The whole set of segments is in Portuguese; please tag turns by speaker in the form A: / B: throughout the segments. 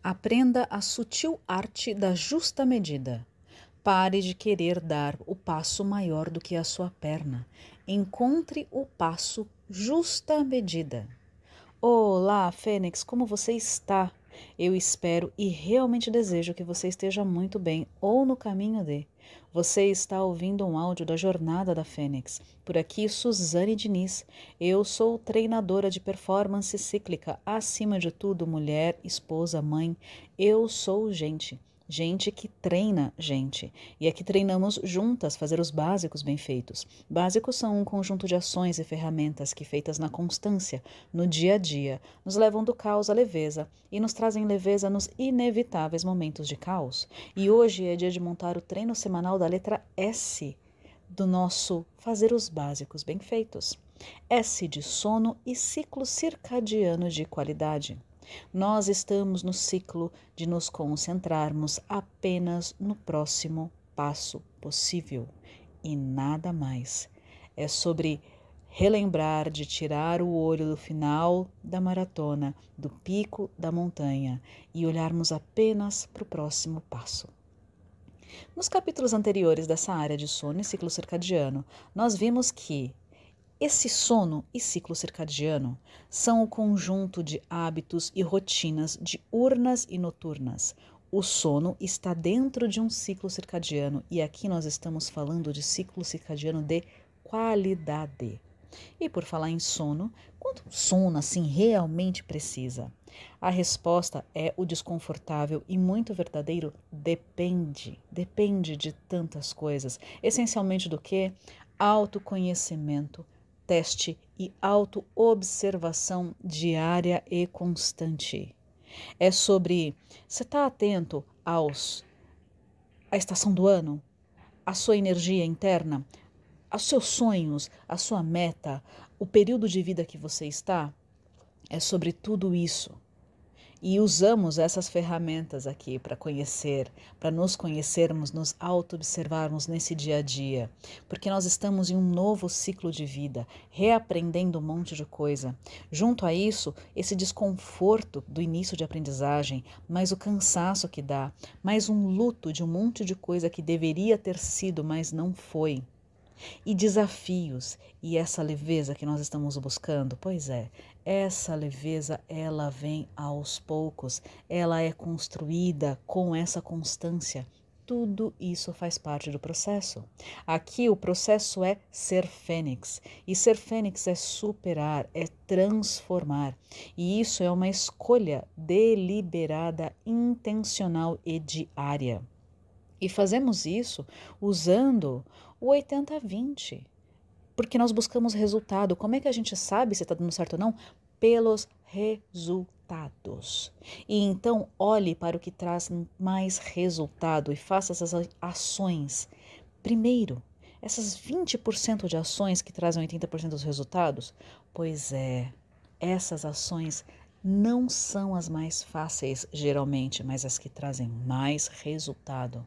A: Aprenda a sutil arte da justa medida. Pare de querer dar o passo maior do que a sua perna. Encontre o passo justa medida. Olá, Fênix, como você está? Eu espero e realmente desejo que você esteja muito bem ou no caminho de. Você está ouvindo um áudio da Jornada da Fênix. Por aqui, Suzane Diniz. Eu sou treinadora de performance cíclica, acima de tudo, mulher, esposa, mãe. Eu sou gente. Gente que treina gente. E aqui treinamos juntas fazer os básicos bem feitos. Básicos são um conjunto de ações e ferramentas que, feitas na constância, no dia a dia, nos levam do caos à leveza e nos trazem leveza nos inevitáveis momentos de caos. E hoje é dia de montar o treino semanal da letra S do nosso fazer os básicos bem feitos. S de sono e ciclo circadiano de qualidade. Nós estamos no ciclo de nos concentrarmos apenas no próximo passo possível e nada mais. É sobre relembrar de tirar o olho do final da maratona, do pico da montanha e olharmos apenas para o próximo passo. Nos capítulos anteriores dessa área de sono e ciclo circadiano, nós vimos que esse sono e ciclo circadiano são o conjunto de hábitos e rotinas diurnas e noturnas. O sono está dentro de um ciclo circadiano e aqui nós estamos falando de ciclo circadiano de qualidade. E por falar em sono, quanto sono assim realmente precisa? A resposta é o desconfortável e muito verdadeiro depende. Depende de tantas coisas. Essencialmente do que? Autoconhecimento, teste e autoobservação diária e constante. É sobre você estar atento à estação do ano, à sua energia interna, aos seus sonhos, à sua meta, o período de vida que você está. É sobre tudo isso. E usamos essas ferramentas aqui para conhecer, para nos conhecermos, nos auto-observarmos nesse dia a dia. Porque nós estamos em um novo ciclo de vida, reaprendendo um monte de coisa. Junto a isso, esse desconforto do início de aprendizagem, mais o cansaço que dá, mais um luto de um monte de coisa que deveria ter sido, mas não foi. E desafios, e essa leveza que nós estamos buscando, pois é, essa leveza ela vem aos poucos, ela é construída com essa constância. Tudo isso faz parte do processo. Aqui o processo é ser fênix, e ser fênix é superar, é transformar, e isso é uma escolha deliberada, intencional e diária. E fazemos isso usando o 80-20, porque nós buscamos resultado. Como é que a gente sabe se está dando certo ou não? Pelos resultados. E então olhe para o que traz mais resultado e faça essas ações. Primeiro, essas 20% de ações que trazem 80% dos resultados, pois é, essas ações não são as mais fáceis geralmente, mas as que trazem mais resultado.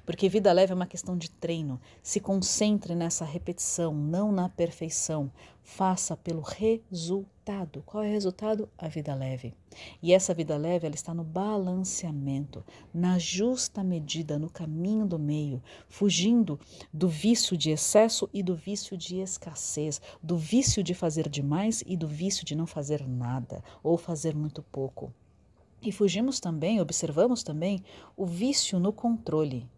A: Porque vida leve é uma questão de treino. Se concentre nessa repetição, não na perfeição. Faça pelo resultado. Qual é o resultado? A vida leve. E essa vida leve, ela está no balanceamento, na justa medida, no caminho do meio, fugindo do vício de excesso e do vício de escassez, do vício de fazer demais e do vício de não fazer nada ou fazer muito pouco. E fugimos também, observamos também o vício no controle,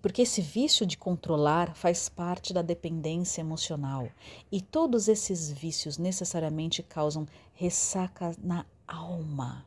A: porque esse vício de controlar faz parte da dependência emocional e todos esses vícios necessariamente causam ressaca na alma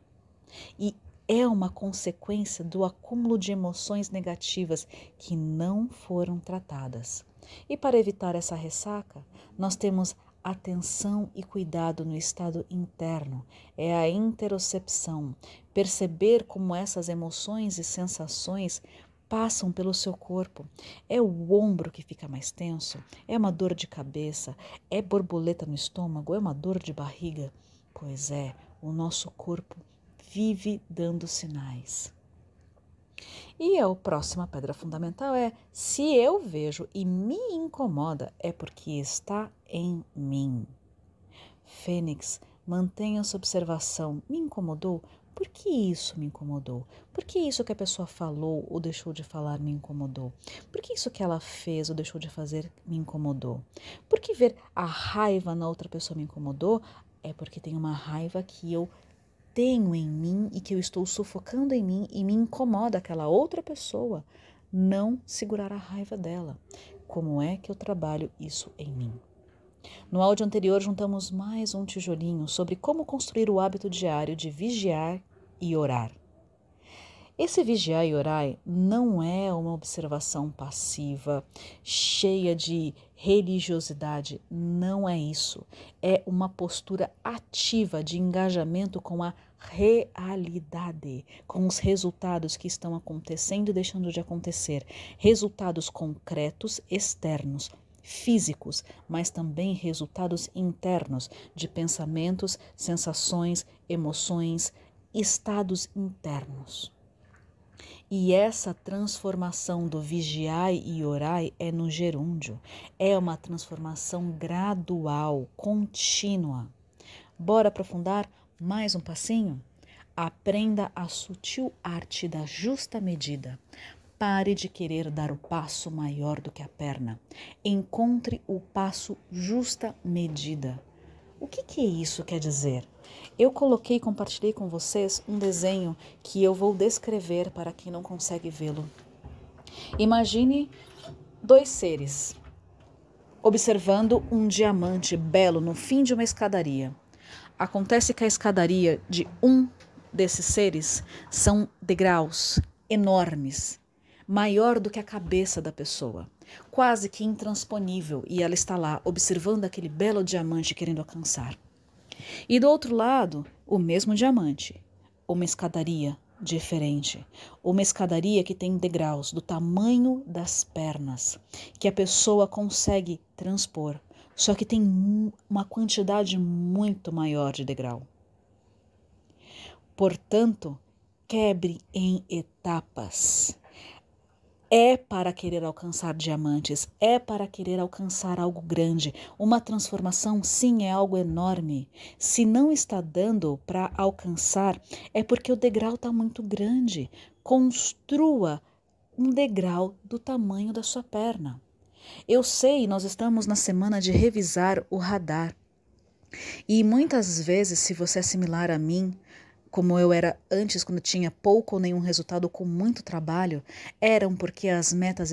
A: e é uma consequência do acúmulo de emoções negativas que não foram tratadas. E para evitar essa ressaca, nós temos atenção e cuidado no estado interno, é a interocepção, perceber como essas emoções e sensações passam pelo seu corpo. É o ombro que fica mais tenso? É uma dor de cabeça? É borboleta no estômago? É uma dor de barriga? Pois é, o nosso corpo vive dando sinais. E a próxima pedra fundamental é: se eu vejo e me incomoda, é porque está em mim. Fênix, mantenha essa observação. Me incomodou? Por que isso me incomodou? Por que isso que a pessoa falou ou deixou de falar me incomodou? Por que isso que ela fez ou deixou de fazer me incomodou? Por que ver a raiva na outra pessoa me incomodou? É porque tem uma raiva que eu tenho em mim e que eu estou sufocando em mim e me incomoda aquela outra pessoa não segurar a raiva dela. Como é que eu trabalho isso em mim? No áudio anterior, juntamos mais um tijolinho sobre como construir o hábito diário de vigiar e orar. Esse vigiar e orar não é uma observação passiva, cheia de religiosidade, não é isso. É uma postura ativa de engajamento com a realidade, com os resultados que estão acontecendo e deixando de acontecer. Resultados concretos, externos, físicos, mas também resultados internos de pensamentos, sensações, emoções, estados internos. E essa transformação do vigiai e orai é no gerúndio, é uma transformação gradual, contínua. Bora aprofundar mais um passinho? Aprenda a sutil arte da justa medida. Pare de querer dar o passo maior do que a perna. Encontre o passo justa medida. O que isso quer dizer? Eu coloquei e compartilhei com vocês um desenho que eu vou descrever para quem não consegue vê-lo. Imagine dois seres observando um diamante belo no fim de uma escadaria. Acontece que a escadaria de um desses seres são degraus enormes, maior do que a cabeça da pessoa, quase que intransponível, e ela está lá observando aquele belo diamante querendo alcançar. E do outro lado, o mesmo diamante, uma escadaria diferente, uma escadaria que tem degraus do tamanho das pernas, que a pessoa consegue transpor, só que tem uma quantidade muito maior de degrau. Portanto, quebre em etapas. É para querer alcançar diamantes, é para querer alcançar algo grande. Uma transformação, sim, é algo enorme. Se não está dando para alcançar, é porque o degrau está muito grande. Construa um degrau do tamanho da sua perna. Eu sei, nós estamos na semana de revisar o radar. E muitas vezes, se você é similar a mim, como eu era antes, quando tinha pouco ou nenhum resultado com muito trabalho, eram porque as metas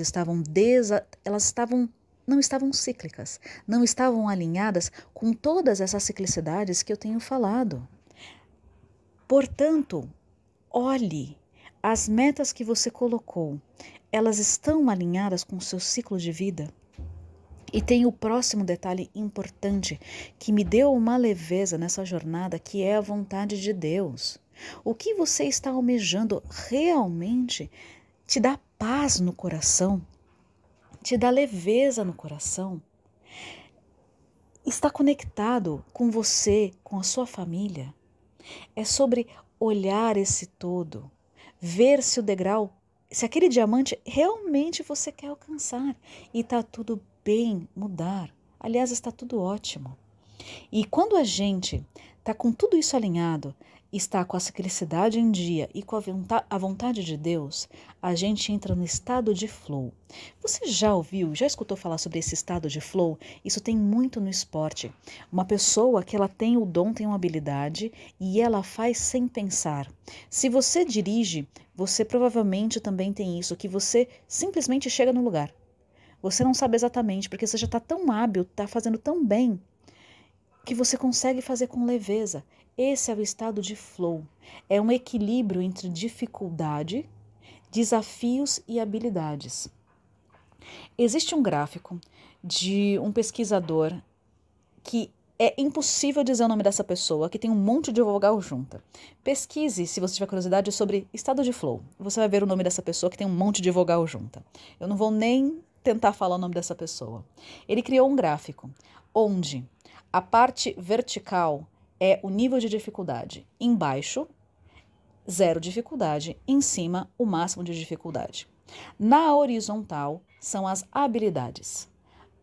A: não estavam cíclicas, não estavam alinhadas com todas essas ciclicidades que eu tenho falado. Portanto, olhe, as metas que você colocou, elas estão alinhadas com o seu ciclo de vida? E tem o próximo detalhe importante que me deu uma leveza nessa jornada, que é a vontade de Deus. O que você está almejando realmente te dá paz no coração, te dá leveza no coração, está conectado com você, com a sua família. É sobre olhar esse todo, ver se o degrau, se aquele diamante realmente você quer alcançar, e está tudo bem mudar. Aliás, está tudo ótimo. E quando a gente está com tudo isso alinhado, está com a ciclicidade em dia e com a vontade de Deus, a gente entra no estado de flow. Você já ouviu, já escutou falar sobre esse estado de flow? Isso tem muito no esporte. Uma pessoa que ela tem o dom, tem uma habilidade e ela faz sem pensar. Se você dirige, você provavelmente também tem isso, que você simplesmente chega no lugar. Você não sabe exatamente, porque você já está tão hábil, está fazendo tão bem, que você consegue fazer com leveza. Esse é o estado de flow. É um equilíbrio entre dificuldade, desafios e habilidades. Existe um gráfico de um pesquisador que é impossível dizer o nome dessa pessoa, que tem um monte de vogal junta. Pesquise, se você tiver curiosidade, sobre estado de flow. Você vai ver o nome dessa pessoa que tem um monte de vogal junta. Eu não vou nem tentar falar o nome dessa pessoa. Ele criou um gráfico onde a parte vertical é o nível de dificuldade. Embaixo, zero dificuldade. Em cima, o máximo de dificuldade. Na horizontal, são as habilidades.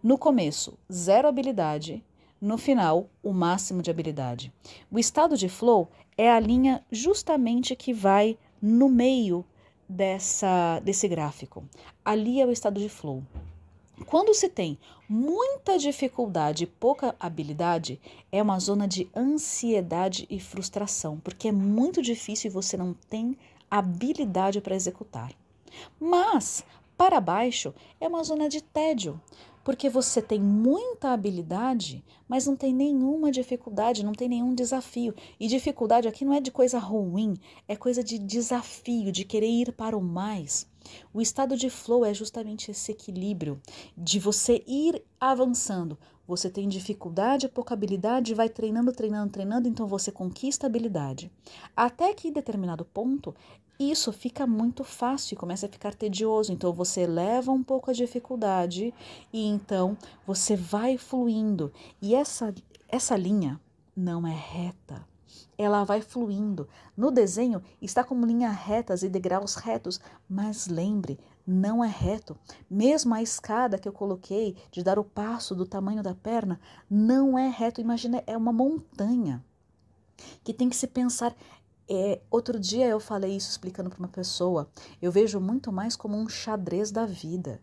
A: No começo, zero habilidade. no final, o máximo de habilidade. O estado de flow é a linha justamente que vai no meio desse gráfico. Ali é o estado de flow. Quando se tem muita dificuldade e pouca habilidade, é uma zona de ansiedade e frustração, porque é muito difícil e você não tem habilidade para executar. Mas, para baixo, é uma zona de tédio, porque você tem muita habilidade, mas não tem nenhuma dificuldade, não tem nenhum desafio. E dificuldade aqui não é de coisa ruim, é coisa de desafio, de querer ir para o mais. O estado de flow é justamente esse equilíbrio de você ir avançando. Você tem dificuldade, pouca habilidade, vai treinando, treinando, treinando, então você conquista a habilidade. Até que em determinado ponto, isso fica muito fácil e começa a ficar tedioso. Então você leva um pouco a dificuldade e então você vai fluindo. E essa linha não é reta. Ela vai fluindo. No desenho está como linhas retas e degraus retos, mas lembre, não é reto. Mesmo a escada que eu coloquei de dar o passo do tamanho da perna, não é reto. Imagina, é uma montanha que tem que se pensar. Outro dia eu falei isso explicando para uma pessoa. Eu vejo muito mais como um xadrez da vida.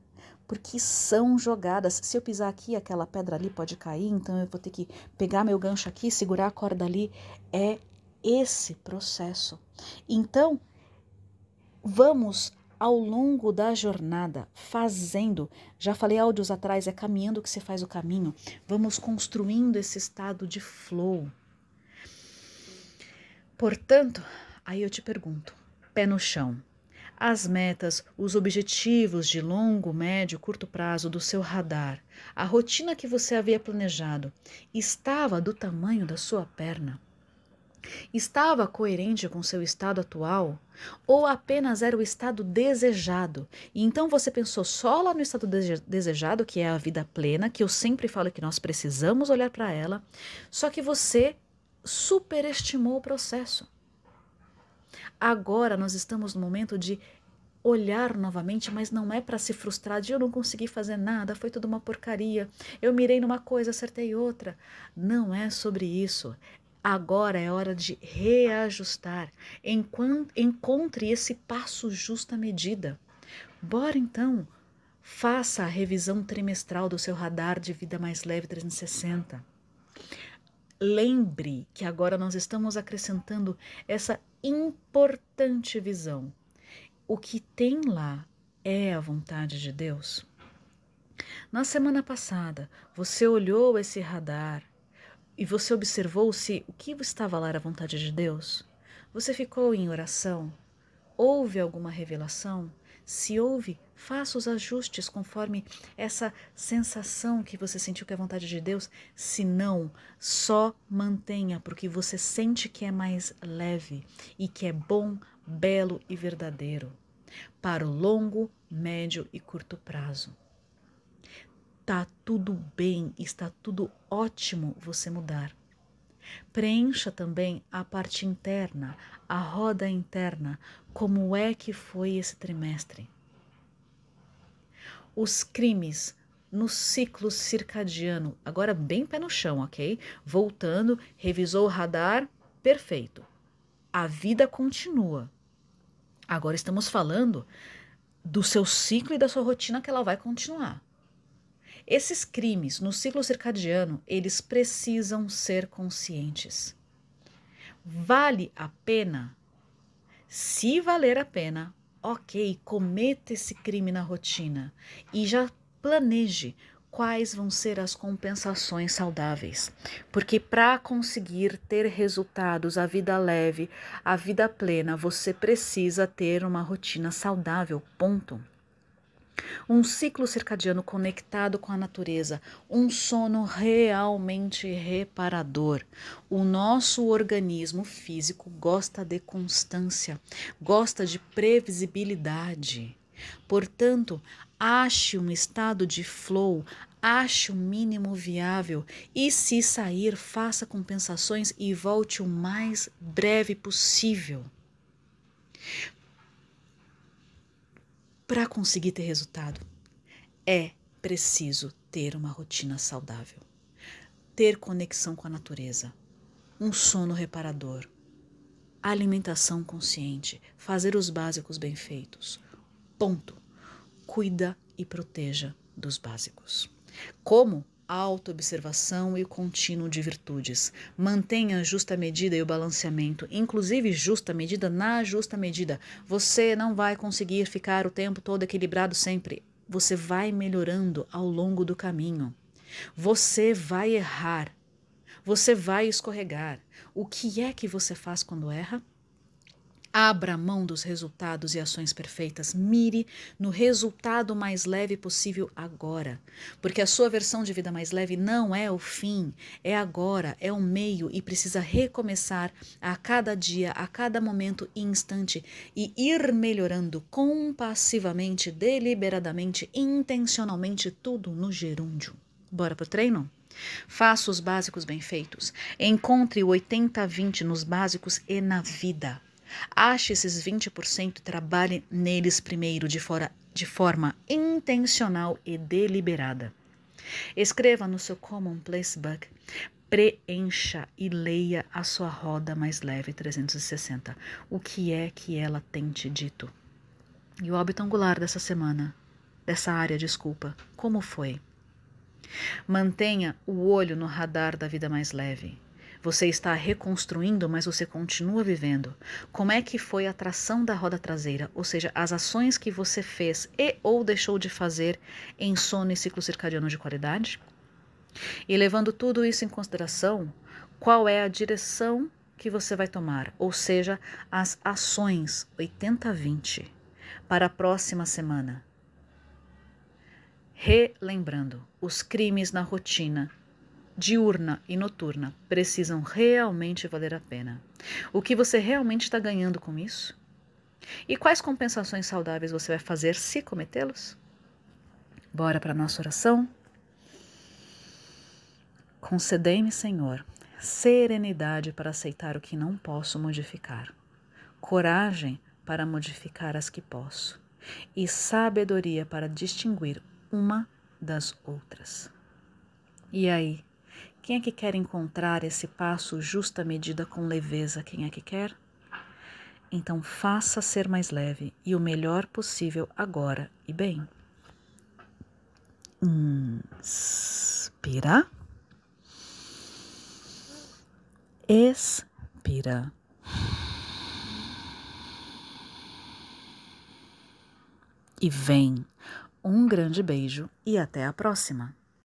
A: Porque são jogadas. Se eu pisar aqui, aquela pedra ali pode cair, então eu vou ter que pegar meu gancho aqui, segurar a corda ali. É esse processo. Então, vamos ao longo da jornada fazendo. Já falei áudios atrás, é caminhando que se faz o caminho. Vamos construindo esse estado de flow. Portanto, aí eu te pergunto, pé no chão. As metas, os objetivos de longo, médio, curto prazo do seu radar, a rotina que você havia planejado, estava do tamanho da sua perna? Estava coerente com seu estado atual? Ou apenas era o estado desejado? E então você pensou só lá no estado desejado, que é a vida plena, que eu sempre falo que nós precisamos olhar para ela, só que você superestimou o processo. Agora nós estamos no momento de olhar novamente, mas não é para se frustrar de eu não consegui fazer nada, foi tudo uma porcaria, eu mirei numa coisa, acertei outra. Não é sobre isso. Agora é hora de reajustar. Encontre esse passo justa medida. Bora então, faça a revisão trimestral do seu radar de vida mais leve 360. Lembre que agora nós estamos acrescentando essa importante visão. O que tem lá é a vontade de Deus? Na semana passada, você olhou esse radar e você observou se o que estava lá era a vontade de Deus? Você ficou em oração? Houve alguma revelação? Se houve, faça os ajustes conforme essa sensação que você sentiu que é a vontade de Deus. Se não, só mantenha porque você sente que é mais leve e que é bom, belo e verdadeiro para o longo, médio e curto prazo. Tá tudo bem, está tudo ótimo você mudar. Preencha também a parte interna, a roda interna, como é que foi esse trimestre. Os crimes no ciclo circadiano, agora bem pé no chão, ok? Voltando, revisou o radar, perfeito. A vida continua. Agora estamos falando do seu ciclo e da sua rotina que ela vai continuar. Esses crimes no ciclo circadiano, eles precisam ser conscientes. Vale a pena? Se valer a pena, ok, cometa esse crime na rotina e já planeje quais vão ser as compensações saudáveis. Porque para conseguir ter resultados, a vida leve, a vida plena, você precisa ter uma rotina saudável, ponto. Um ciclo circadiano conectado com a natureza, um sono realmente reparador. O nosso organismo físico gosta de constância, gosta de previsibilidade. Portanto, ache um estado de flow, ache o mínimo viável e, se sair, faça compensações e volte o mais breve possível. Para conseguir ter resultado, é preciso ter uma rotina saudável. ter conexão com a natureza, um sono reparador, alimentação consciente, fazer os básicos bem feitos. Ponto. Cuida e proteja dos básicos. Como? A autoobservação e o contínuo de virtudes. Mantenha a justa medida e o balanceamento, inclusive justa medida na justa medida. Você não vai conseguir ficar o tempo todo equilibrado sempre. Você vai melhorando ao longo do caminho. Você vai errar. Você vai escorregar. O que é que você faz quando erra? Abra mão dos resultados e ações perfeitas. Mire no resultado mais leve possível agora. Porque a sua versão de vida mais leve não é o fim, é agora, é o meio e precisa recomeçar a cada dia, a cada momento e instante e ir melhorando compassivamente, deliberadamente, intencionalmente, tudo no gerúndio. Bora pro treino? Faça os básicos bem feitos. Encontre o 80-20 nos básicos e na vida. Ache esses 20% e trabalhe neles primeiro de forma intencional e deliberada. Escreva no seu Commonplace Book, preencha e leia a sua roda mais leve 360. O que é que ela tem te dito? E o óbito angular dessa semana, dessa área, desculpa, como foi? Mantenha o olho no radar da vida mais leve. Você está reconstruindo, mas você continua vivendo. Como é que foi a tração da roda traseira, ou seja, as ações que você fez e ou deixou de fazer em sono e ciclo circadiano de qualidade? E levando tudo isso em consideração, qual é a direção que você vai tomar, ou seja, as ações 80-20 para a próxima semana? Relembrando, os crimes na rotina diurna e noturna precisam realmente valer a pena. O que você realmente está ganhando com isso? E quais compensações saudáveis você vai fazer se cometê-los? Bora para a nossa oração? Concedei-me, Senhor, serenidade para aceitar o que não posso modificar, coragem para modificar as que posso e sabedoria para distinguir uma das outras. E aí? Quem é que quer encontrar esse passo justa medida com leveza? Quem é que quer? Então faça ser mais leve e o melhor possível agora e bem. Inspira. Expira. E vem. Um grande beijo e até a próxima.